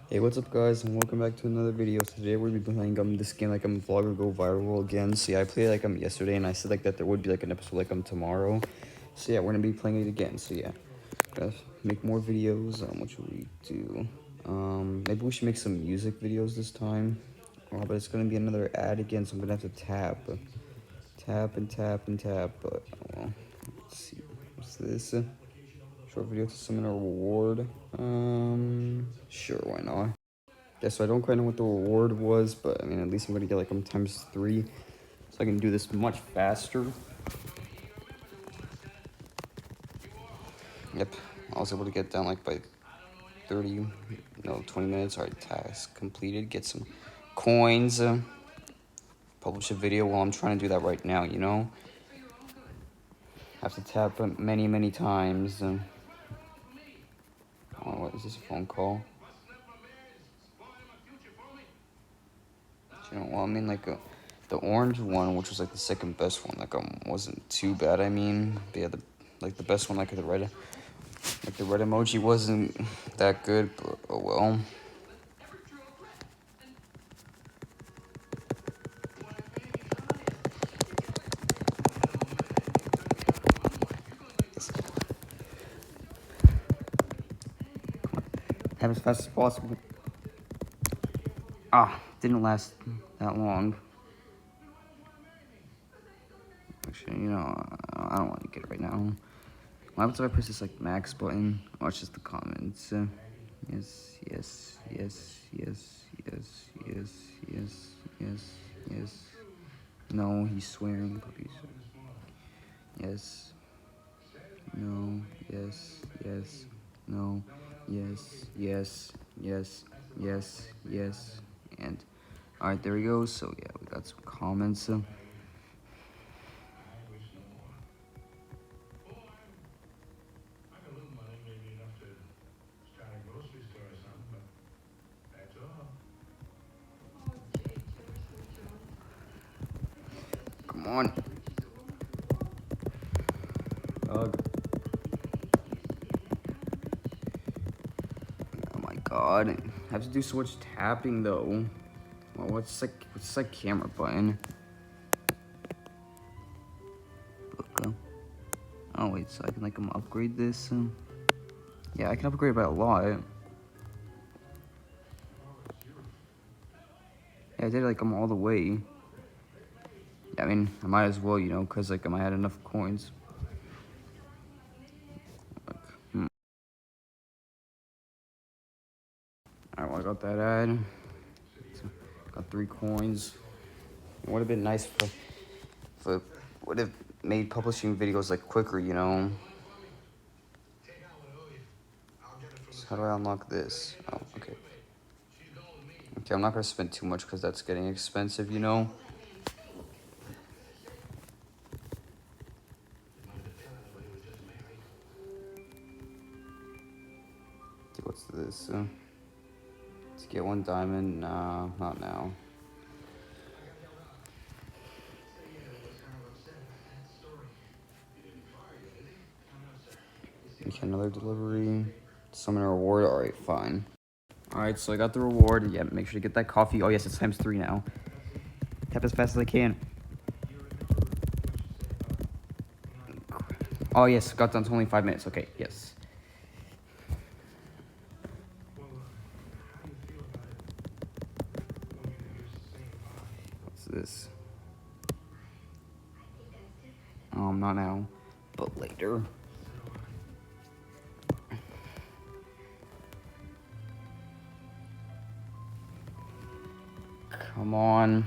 Hey, what's up guys, and welcome back to another video. So today we're gonna be playing this game like Vlogger Go Viral again. So yeah, I played like yesterday, and I said like that there would be like an episode like tomorrow. So yeah, we're gonna be playing it again. So yeah, gotta make more videos. What should we do? Maybe we should make some music videos this time. Oh, but it's gonna be another ad again, so I'm gonna have to tap and tap and tap. But well, let's see, what's this? Short video to summon a reward. Sure, why not? Yeah, so I don't quite know what the reward was, but I mean, at least I'm gonna get like times 3, so I can do this much faster. Yep, I was able to get down like by 20 minutes. Alright, task completed. Get some coins. Publish a video. While I'm trying to do that right now, you know? Have to tap many times. Oh, what is this, a phone call? You know, well, I mean, like, the orange one, which was like the second best one, like, wasn't too bad. I mean, but yeah, the best one, like the red emoji wasn't that good, but oh well. Have as fast as possible. Didn't last that long. Actually, you know, I don't want to get it right now. What happens if I press this like max button? Oh, it's just the comments. Yes, yes, yes, yes, yes, yes, yes, yes, yes. No, he's swearing. Puppies. Yes. No. Yes. Yes. No. Yes. Yes. Yes. Yes. Yes. And alright, there we go. So yeah, we got some comments. Come on. Dog. Oh my god. I have to do so much tapping though. Well, what's like camera button? Look. Oh wait, so I can like upgrade this. Yeah, I can upgrade it by a lot. Yeah, I did like all the way. Yeah, I mean, I might as well, you know, cause like I might had enough coins. Alright, well, I got that ad. So, got 3 coins. It would have been nice if would have made publishing videos like quicker, you know. So how do I unlock this? Oh, okay. Okay, I'm not gonna spend too much because that's getting expensive, you know. What's this? To get 1 diamond? Nah, not now. Okay, another delivery. Summon a reward. Alright, fine. Alright, so I got the reward. Yeah, make sure to get that coffee. Oh, yes, it's times 3 now. Tap as fast as I can. Oh, yes, got done to only 5 minutes. Okay, yes. What's this? Not now, but later. Come on.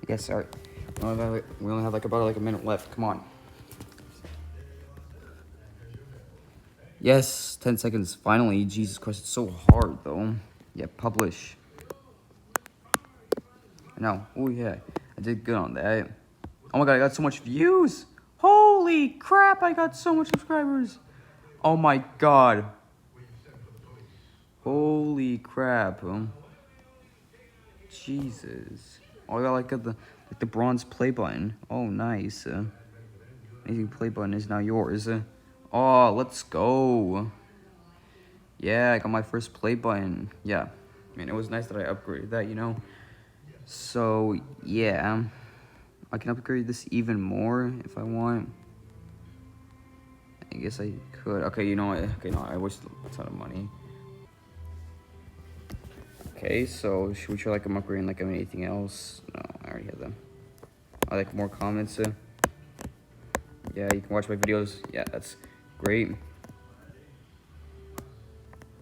Yes, sorry. We only have like about like a minute left. Come on. Yes, 10 seconds. Finally. Jesus Christ, it's so hard though. Yeah, publish. No. Oh yeah, I did good on that. Oh my god, I got so much views. Holy crap, I got so much subscribers. Oh my god. Holy crap. Jesus. Oh, I got like the bronze play button. Oh, nice. Amazing play button is now yours. Oh, let's go. Yeah, I got my first play button. Yeah. I mean, it was nice that I upgraded that, you know? So, yeah. I can upgrade this even more if I want. I guess I could. Okay, you know what? Okay, no, I wasted a ton of money. Okay, so should we try like I'm upgrading like anything else? No, I already have them. I like more comments. Yeah, you can watch my videos. Yeah, that's great.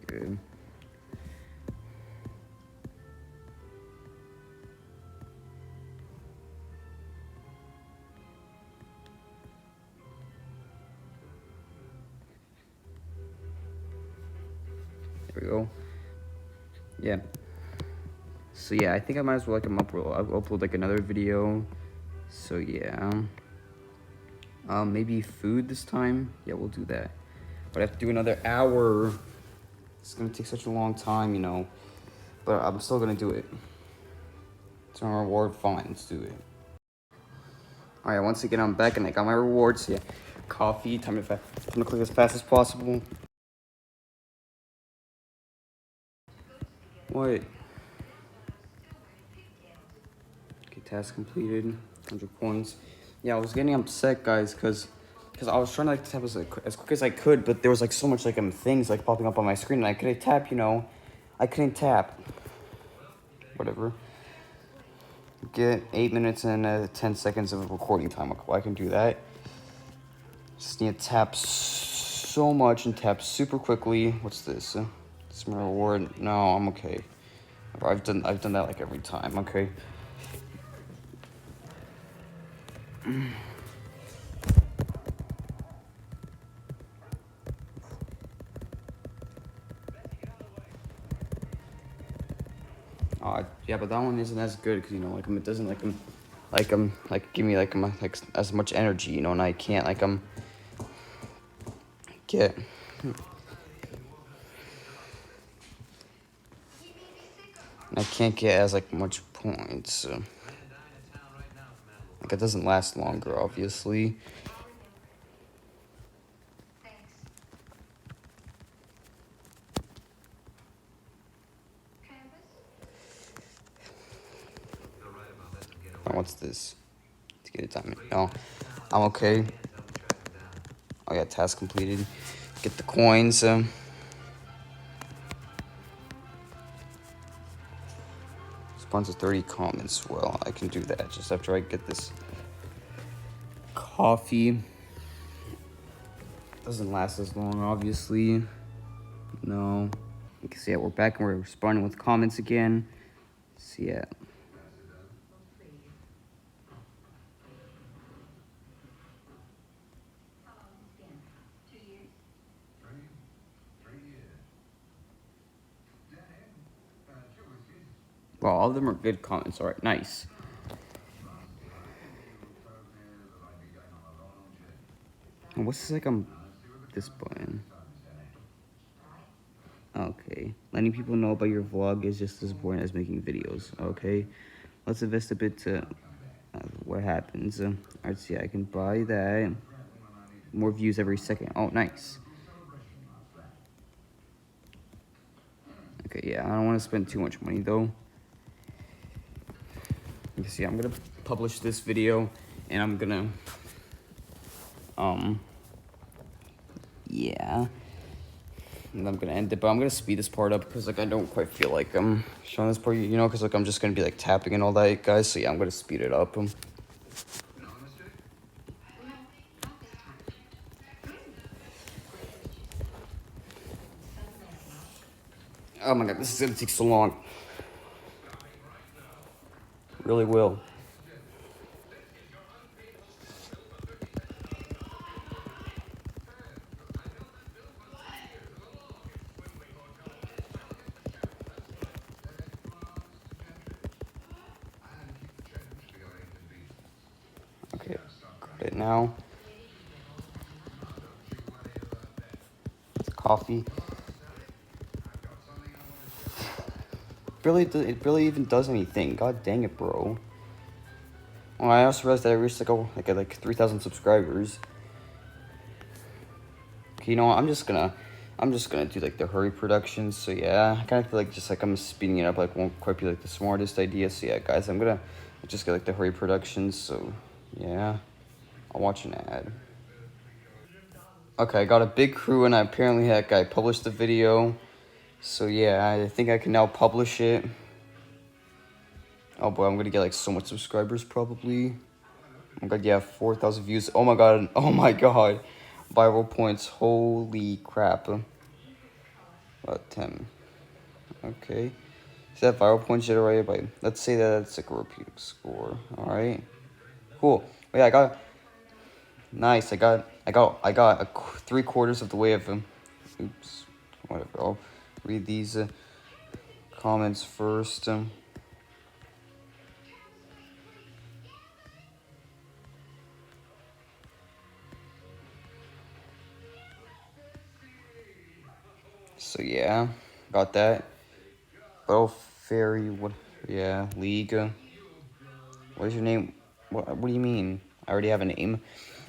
Good. There we go. Yeah. So yeah, I think I might as well like upload like another video. So yeah. Maybe food this time. Yeah, we'll do that. But I have to do another hour. It's gonna take such a long time, you know. But I'm still gonna do it. It's my reward. Fine, let's do it. All right, once again, I'm back and I got my rewards. Yeah, coffee. Time to click as fast as possible. What? Okay, task completed. 100 points. Yeah, I was getting upset, guys, because I was trying to like tap as quick as I could, but there was like so much like things like popping up on my screen, and I couldn't tap. You know, I couldn't tap. Whatever. Get 8 minutes and 10 seconds of recording time. Okay, well, I can do that. Just need to tap so much and tap super quickly. What's this? It's my reward. No, I'm okay. I've done that like every time. Okay. Yeah, but that one isn't as good because you know, like it doesn't like give me like as much energy, you know, and I can't like get. I can't get as like much points. So. Like it doesn't last longer, obviously. Oh, what's this? To get a diamond. No, I'm okay. I got task completed. Get the coins. Sponsor 30 comments. Well, I can do that just after I get this coffee. Doesn't last as long, obviously. No. Because yeah, we're back and we're responding with comments again. So yeah. Well, all of them are good comments. All right, nice. And what's this like? This button. Okay. Letting people know about your vlog is just as important as making videos. Okay. Let's invest a bit to what happens. Alright, so yeah, I can buy that. More views every second. Oh, nice. Okay, yeah, I don't want to spend too much money though. You can see I'm gonna publish this video and I'm gonna yeah, and I'm gonna end it, but I'm gonna speed this part up because like I don't quite feel like I'm showing this part, you know, because like I'm just gonna be like tapping and all that, guys. So yeah, I'm gonna speed it up. Oh my god, this is gonna take so long. Really will. Okay, got it now. It's coffee. It barely even does anything. God dang it, bro. Well, I also realized that I reached like 3,000 subscribers. you know what, I'm just gonna do like the hurry production. So yeah, I kind of feel like just like I'm speeding it up like won't quite be like the smartest idea. So yeah, guys, I'm gonna just get like the hurry production. So yeah, I'll watch an ad. Okay, I got a big crew, and I apparently heck I published the video. So yeah, I think I can now publish it. Oh boy, I'm gonna get like so much subscribers probably. Oh my god, yeah, 4,000 views. Oh my god, oh my god. Viral points, holy crap. About 10. Okay. Is that viral points generated by, let's say that it's like a repeating score. Alright. Cool. Oh, yeah, I got, nice, I got 3/4 of the way of them. Oops. Whatever, I'll read these comments first. So yeah, got that. Oh, Fairy, what? Yeah, League. What is your name? What do you mean? I already have a name.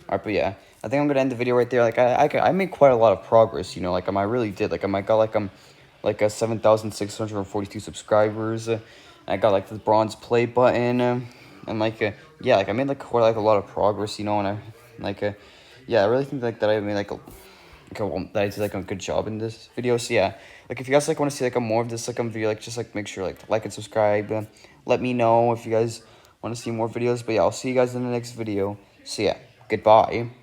Alright, but yeah, I think I'm gonna end the video right there. Like I made quite a lot of progress. You know, like I really did. Like I got like a 7,642 subscribers. I got like the bronze play button. And like yeah, like I made like quite like a lot of progress. You know, and I like yeah, I really think like that I made like that I did like a good job in this video. So yeah, like if you guys like want to see like a more of this like video, like just like make sure like and subscribe. Let me know if you guys want to see more videos. But yeah, I'll see you guys in the next video. So yeah, goodbye.